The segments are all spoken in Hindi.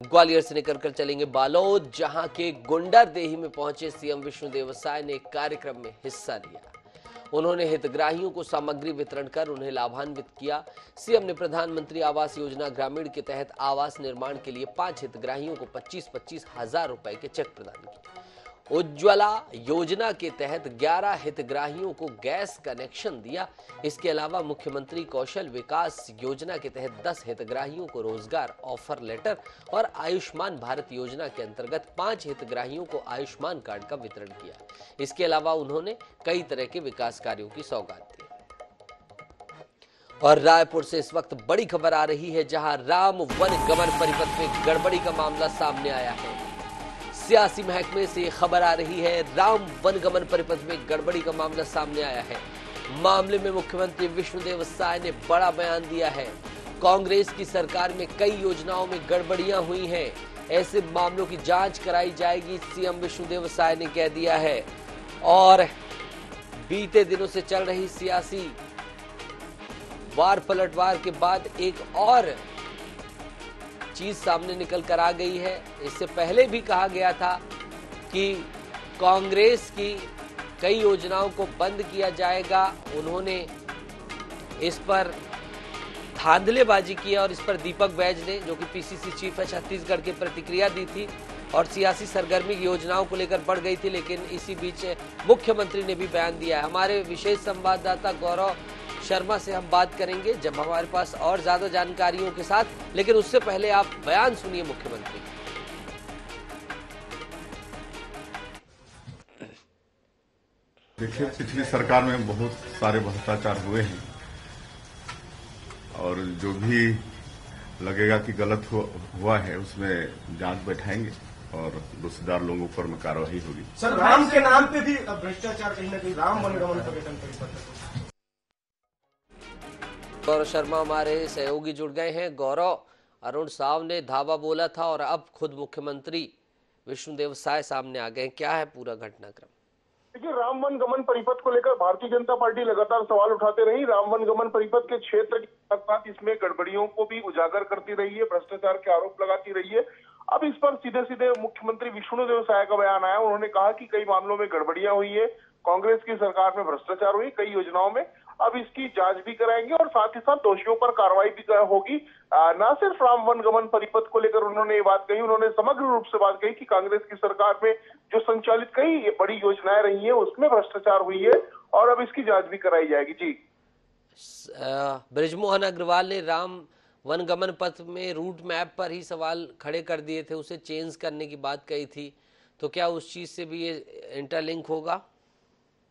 ग्वालियर से निकल कर चलेंगे बालोद, जहां के गुंडरदेही में पहुंचे सीएम विष्णुदेव साय ने एक कार्यक्रम में हिस्सा लिया। उन्होंने हितग्राहियों को सामग्री वितरण कर उन्हें लाभान्वित किया। सीएम ने प्रधानमंत्री आवास योजना ग्रामीण के तहत आवास निर्माण के लिए 5 हितग्राहियों को 25-25 हजार रुपए के चेक प्रदान किए। उज्ज्वला योजना के तहत 11 हितग्राहियों को गैस कनेक्शन दिया। इसके अलावा मुख्यमंत्री कौशल विकास योजना के तहत 10 हितग्राहियों को रोजगार ऑफर लेटर और आयुष्मान भारत योजना के अंतर्गत 5 हितग्राहियों को आयुष्मान कार्ड का वितरण किया। इसके अलावा उन्होंने कई तरह के विकास कार्यों की सौगात दी। और रायपुर से इस वक्त बड़ी खबर आ रही है, जहां राम वन गमन परिपथ में गड़बड़ी का मामला सामने आया है। सियासी महकमे से खबर आ रही है, राम वनगमन परिपथ में गड़बड़ी का मामला सामने आया है। मामले में मुख्यमंत्री विष्णुदेव साय ने बड़ा बयान दिया है। कांग्रेस की सरकार में कई योजनाओं में गड़बड़ियां हुई हैं, ऐसे मामलों की जांच कराई जाएगी, सीएम विष्णुदेव साय ने कह दिया है। और बीते दिनों से चल रही सियासी वार पलटवार के बाद एक और चीज सामने निकल कर आ गई है। इससे पहले भी कहा गया था कि कांग्रेस की कई योजनाओं को बंद किया जाएगा। उन्होंने इस पर धांधलेबाजी की और इस पर दीपक बैज ने, जो कि पीसीसी चीफ है छत्तीसगढ़ के, प्रतिक्रिया दी थी और सियासी सरगर्मी की योजनाओं को लेकर बढ़ गई थी। लेकिन इसी बीच मुख्यमंत्री ने भी बयान दिया है। हमारे विशेष संवाददाता गौरव शर्मा से हम बात करेंगे जब हमारे पास और ज्यादा जानकारियों के साथ, लेकिन उससे पहले आप बयान सुनिए मुख्यमंत्री। देखिए, पिछली सरकार में बहुत सारे भ्रष्टाचार हुए हैं और जो भी लगेगा कि गलत हुआ है उसमें जांच बैठाएंगे और दोषीदार लोगों पर में कार्रवाई होगी। सर, राम के नाम पे भी भ्रष्टाचार कहीं न कहीं, राम वनगमन परिपथ। गौरव शर्मा हमारे सहयोगी जुड़ गए हैं। गौरव, अरुण साव ने धावा बोला था और अब खुद मुख्यमंत्री विष्णुदेव साय सामने आ गए। क्या है पूरा घटनाक्रम? देखिए, राम वन गमन परिपथ को लेकर भारतीय जनता पार्टी लगातार सवाल उठाते रही। राम वन गमन परिपथ के क्षेत्र के साथ साथ इसमें गड़बड़ियों को भी उजागर करती रही है, भ्रष्टाचार के आरोप लगाती रही है। अब इस पर सीधे सीधे मुख्यमंत्री विष्णुदेव साय का बयान आया। उन्होंने कहा कि कई मामलों में गड़बड़ियां हुई है, कांग्रेस की सरकार में भ्रष्टाचार हुई कई योजनाओं में। अब इसकी जांच भी कराएंगे और साथ ही साथ दोषियों पर कार्रवाई भी होगी। न सिर्फ राम वन गमन परिपथ को लेकर उन्होंने ये बात कही, उन्होंने समग्र रूप से बात कही कि कांग्रेस की सरकार में जो संचालित कई बड़ी योजनाएं रही हैं उसमें भ्रष्टाचार हुई है और अब इसकी जांच भी कराई जाएगी। जी, बृजमोहन अग्रवाल ने राम वनगमन पथ में रूट मैप पर ही सवाल खड़े कर दिए थे, उसे चेंज करने की बात कही थी, तो क्या उस चीज से भी ये इंटरलिंक होगा?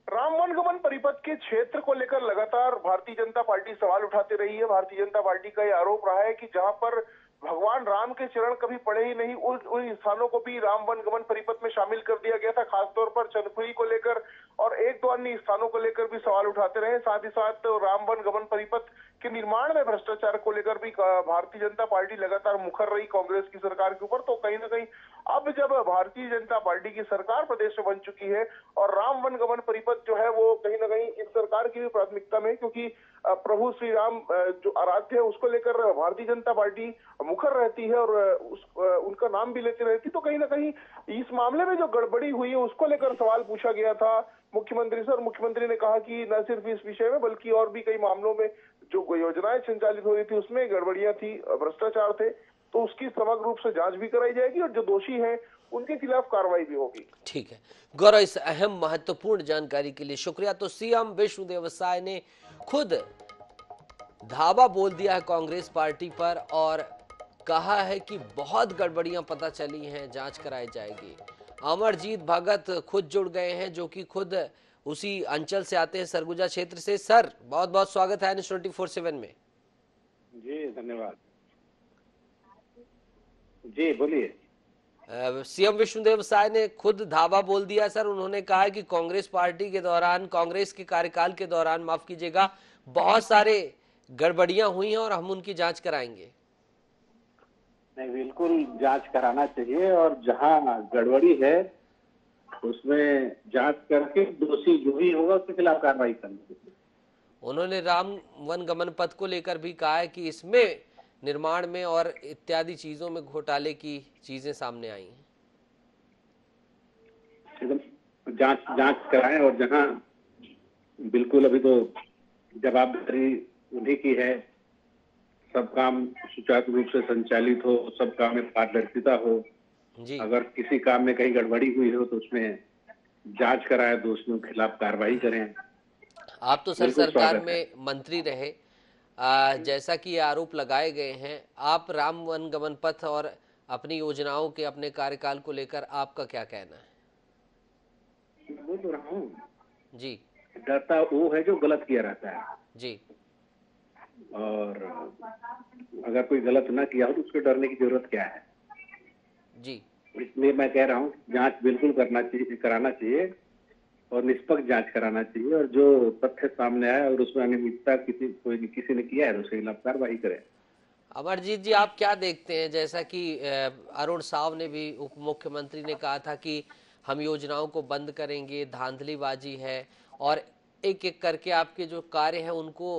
राम वनगमन परिपथ के क्षेत्र को लेकर लगातार भारतीय जनता पार्टी सवाल उठाती रही है। भारतीय जनता पार्टी का यह आरोप रहा है कि जहां पर भगवान राम के चरण कभी पड़े ही नहीं, उन स्थानों को भी राम वनगमन परिपथ में शामिल कर दिया गया था। खासतौर पर चंदखुरी को लेकर और एक दो अन्य स्थानों को लेकर भी सवाल उठाते रहे। साथ ही साथ राम वनगमन परिपथ के निर्माण में भ्रष्टाचार को लेकर भी भारतीय जनता पार्टी लगातार मुखर रही कांग्रेस की सरकार के ऊपर। तो कहीं ना कहीं अब जब भारतीय जनता पार्टी की सरकार प्रदेश में बन चुकी है और राम वनगमन परिपथ जो है वो कहीं ना कहीं इस सरकार की भी प्राथमिकता में, क्योंकि प्रभु श्री राम जो आराध्य है उसको लेकर भारतीय जनता पार्टी मुखर रहती है और उनका नाम भी लेती रहती, तो कहीं ना कहीं इस मामले में जो गड़बड़ी हुई है उसको लेकर सवाल पूछा गया था मुख्यमंत्री से। और मुख्यमंत्री ने कहा कि न सिर्फ इस विषय में बल्कि और भी कई मामलों में जो योजनाएं संचालित हो रही थी उसमें गड़बड़ियां थी, भ्रष्टाचार थे, तो उसकी समग्र रूप से जांच भी कराई जाएगी और जो दोषी हैं उनके खिलाफ कार्रवाई भी होगी। ठीक है गौरव, इस अहम महत्वपूर्ण जानकारी के लिए शुक्रिया। तो सीएम विष्णुदेव साय ने खुद धावा बोल दिया है कांग्रेस पार्टी पर और कहा है कि बहुत गड़बड़ियां पता चली हैं, जांच कराई जाएगी। अमरजीत भगत खुद जुड़ गए हैं, जो कि खुद उसी अंचल से आते हैं, सरगुजा क्षेत्र से। सर, बहुत बहुत स्वागत है न्यूज़ 24/7 में। जी धन्यवाद। जी बोलिए। सीएम विष्णुदेव साय ने खुद धावा बोल दिया सर। उन्होंने कहा है कि कांग्रेस पार्टी के दौरान, कांग्रेस के कार्यकाल के दौरान, माफ कीजिएगा, बहुत सारे गड़बड़ियां हुई हैं और हम उनकी जांच कराएंगे। नहीं, बिल्कुल जांच कराना चाहिए और जहां गड़बड़ी है उसमें जांच करके दोषी जो भी होगा उसके खिलाफ कार्रवाई करनी चाहिए। उन्होंने राम वन गमन पथ को लेकर भी कहा है कि इसमें निर्माण में और इत्यादि चीजों में घोटाले की चीजें सामने आई हैं? एकदम जांच कराएं, और जहां बिल्कुल अभी तो जवाबदारी उन्हीं की है, सब काम सुचारू रूप से संचालित हो, सब काम में पारदर्शिता हो। जी, अगर किसी काम में कहीं गड़बड़ी हुई हो तो उसमें जांच कराएं, दोषियों के खिलाफ कार्रवाई करें। आप तो सर बिल्कुल सरकार स्वागत है। में मंत्री रहे, जैसा कि ये आरोप लगाए गए हैं, आप राम वन गमन पथ और अपनी योजनाओं के अपने कार्यकाल को लेकर आपका क्या कहना है? बोल तो रहा हूँ, जी डरता वो है जो गलत किया रहता है, जी और अगर कोई गलत ना किया हो तो उसको डरने की जरूरत क्या है। जी, इसलिए मैं कह रहा हूँ जांच बिल्कुल कराना चाहिए और निष्पक्ष जांच कराना चाहिए, और जो तथ्य सामने आया और उसमें अनियमितता किसी ने किया है तो उसके खिलाफ कार्रवाई करें। अमरजीत जी, आप क्या देखते हैं, जैसा कि अरुण साव ने भी, उप मुख्यमंत्री ने कहा था कि हम योजनाओं को बंद करेंगे, धांधलीबाजी है, और एक एक करके आपके जो कार्य हैं उनको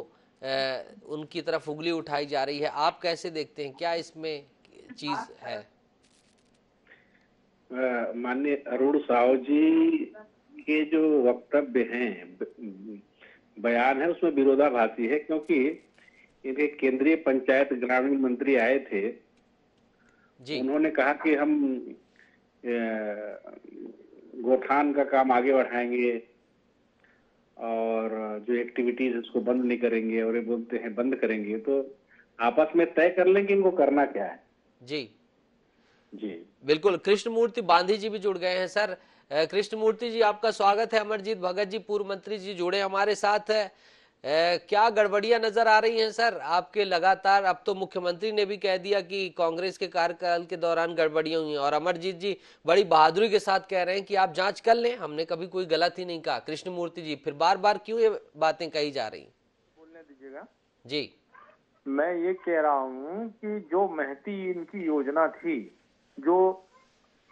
उनकी तरफ उंगली उठाई जा रही है। आप कैसे देखते हैं, क्या इसमें चीज है? माननीय अरुण साव जी के जो वक्तव्य हैं, बयान है, उसमें विरोधाभासी है, क्योंकि इनके केंद्रीय पंचायत ग्रामीण मंत्री आए थे जी, उन्होंने कहा कि हम गोठान का काम आगे बढ़ाएंगे और जो एक्टिविटीज उसको बंद नहीं करेंगे, और ये बोलते हैं बंद करेंगे, तो आपस में तय कर लें कि इनको करना क्या है। जी जी बिल्कुल। कृष्णमूर्ति बांधी जी भी जुड़ गए हैं सर। कृष्णमूर्ति जी, आपका स्वागत है। अमरजीत भगत जी, पूर्व मंत्री जी, जुड़े हमारे साथ है। क्या गड़बड़ियां नजर आ रही हैं सर आपके लगातार? अब तो मुख्यमंत्री ने भी कह दिया कि कांग्रेस के कार्यकाल के दौरान गड़बड़ियां हुई हैं, और अमरजीत जी बड़ी बहादुरी के साथ कह रहे हैं कि आप जांच कर लें, हमने कभी कोई गलत ही नहीं कहा। कृष्णमूर्ति जी, फिर बार बार क्यों ये बातें कही जा रही? बोलने दीजिएगा। जी मैं ये कह रहा हूँ कि जो महती इनकी योजना थी, जो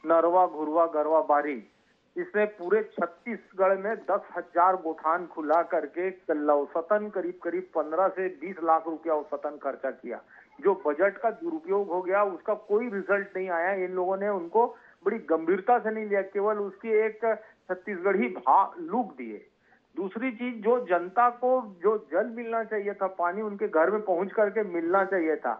नरवा घुरवा गरवा बारी, इसने पूरे छत्तीसगढ़ में 10,000 गोठान खुला करके औसतन करीब 15 से 20 लाख रुपया औसतन खर्चा किया। जो बजट का दुरुपयोग हो गया, उसका कोई रिजल्ट नहीं आया। इन लोगों ने उनको बड़ी गंभीरता से नहीं लिया, केवल उसकी एक छत्तीसगढ़ी लूक दिए। दूसरी चीज, जो जनता को जो जल मिलना चाहिए था, पानी उनके घर में पहुंच करके मिलना चाहिए था,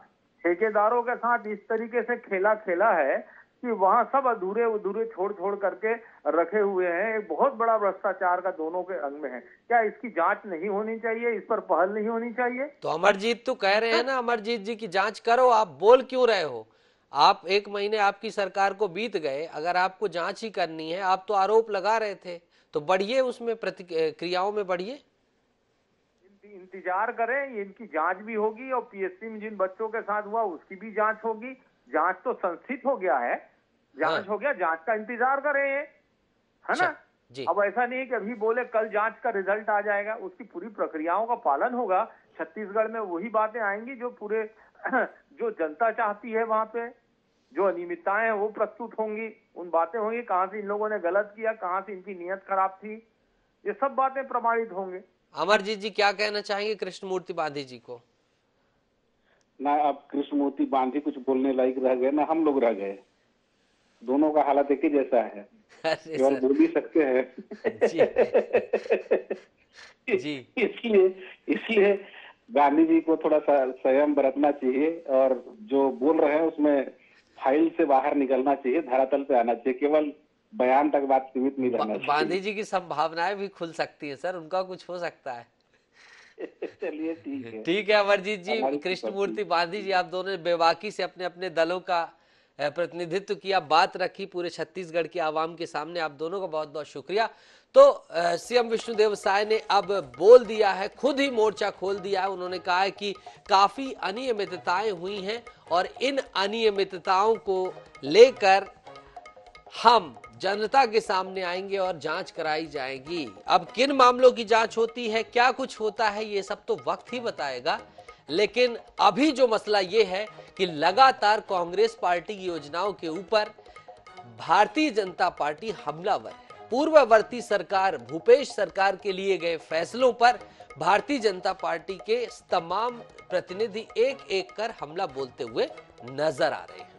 ठेकेदारों के साथ इस तरीके से खेला है कि वहां सब अधूरे छोड़ करके रखे हुए हैं। एक बहुत बड़ा भ्रष्टाचार का दोनों के अंग में है। क्या इसकी जांच नहीं होनी चाहिए? इस पर पहल नहीं होनी चाहिए? तो अमरजीत तो कह रहे हैं ना, अमरजीत जी की जांच करो। आप बोल क्यों रहे हो? आप 1 महीने आपकी सरकार को बीत गए, अगर आपको जांच ही करनी है, आप तो आरोप लगा रहे थे, तो बढ़िए, उसमें प्रतिक्रियाओं में बढ़िए, इंतजार करें, इनकी जांच भी होगी और पीएससी में जिन बच्चों के साथ हुआ उसकी भी जांच होगी। जांच तो संस्थित हो गया है, जांच हो गया, जांच का इंतजार करें, है ना? जी अब ऐसा नहीं है कि अभी बोले कल जांच का रिजल्ट आ जाएगा, उसकी पूरी प्रक्रियाओं का पालन होगा। छत्तीसगढ़ में वही बातें आएंगी जो पूरे जो जनता चाहती है, वहां पे जो अनियमितताएं हैं वो प्रस्तुत होंगी, उन बातें होंगी, कहां से इन लोगों ने गलत किया, कहां से इनकी नीयत खराब थी, ये सब बातें प्रमाणित होंगे। अमरजीत जी क्या कहना चाहेंगे कृष्णमूर्ति बांधी जी को? ना अब कृष्णमूर्ति बांधी कुछ बोलने लायक रह गए, ना हम लोग रह गए। दोनों का हालत एक ही जैसा है, केवल बोल ही सकते हैं। जी इसलिए गांधी जी को थोड़ा सा संयम बरतना चाहिए, और जो बोल रहे हैं उसमें फाइल से बाहर निकलना चाहिए, धरातल पे आना चाहिए, केवल बयान तक बात सीमित नहीं रहना चाहिए। बांधी जी की संभावनाएं भी खुल सकती है सर, उनका कुछ हो सकता है। चलिए ठीक है अमरजीत जी, कृष्णमूर्ति बांधी जी, आप दोनों ने बेबाकी से अपने अपने दलों का प्रतिनिधित्व किया, बात रखी पूरे छत्तीसगढ़ की आवाम के सामने। आप दोनों का बहुत बहुत शुक्रिया। तो सीएम विष्णुदेव साय ने अब बोल दिया है, खुद ही मोर्चा खोल दिया है। उन्होंने कहा है कि काफी अनियमितताएं हुई हैं और इन अनियमितताओं को लेकर हम जनता के सामने आएंगे और जांच कराई जाएगी। अब किन मामलों की जांच होती है, क्या कुछ होता है, ये सब तो वक्त ही बताएगा। लेकिन अभी जो मसला ये है कि लगातार कांग्रेस पार्टी की योजनाओं के ऊपर भारतीय जनता पार्टी हमलावर है। पूर्ववर्ती सरकार, भूपेश सरकार के लिए गए फैसलों पर भारतीय जनता पार्टी के तमाम प्रतिनिधि एक एक कर हमला बोलते हुए नजर आ रहे हैं।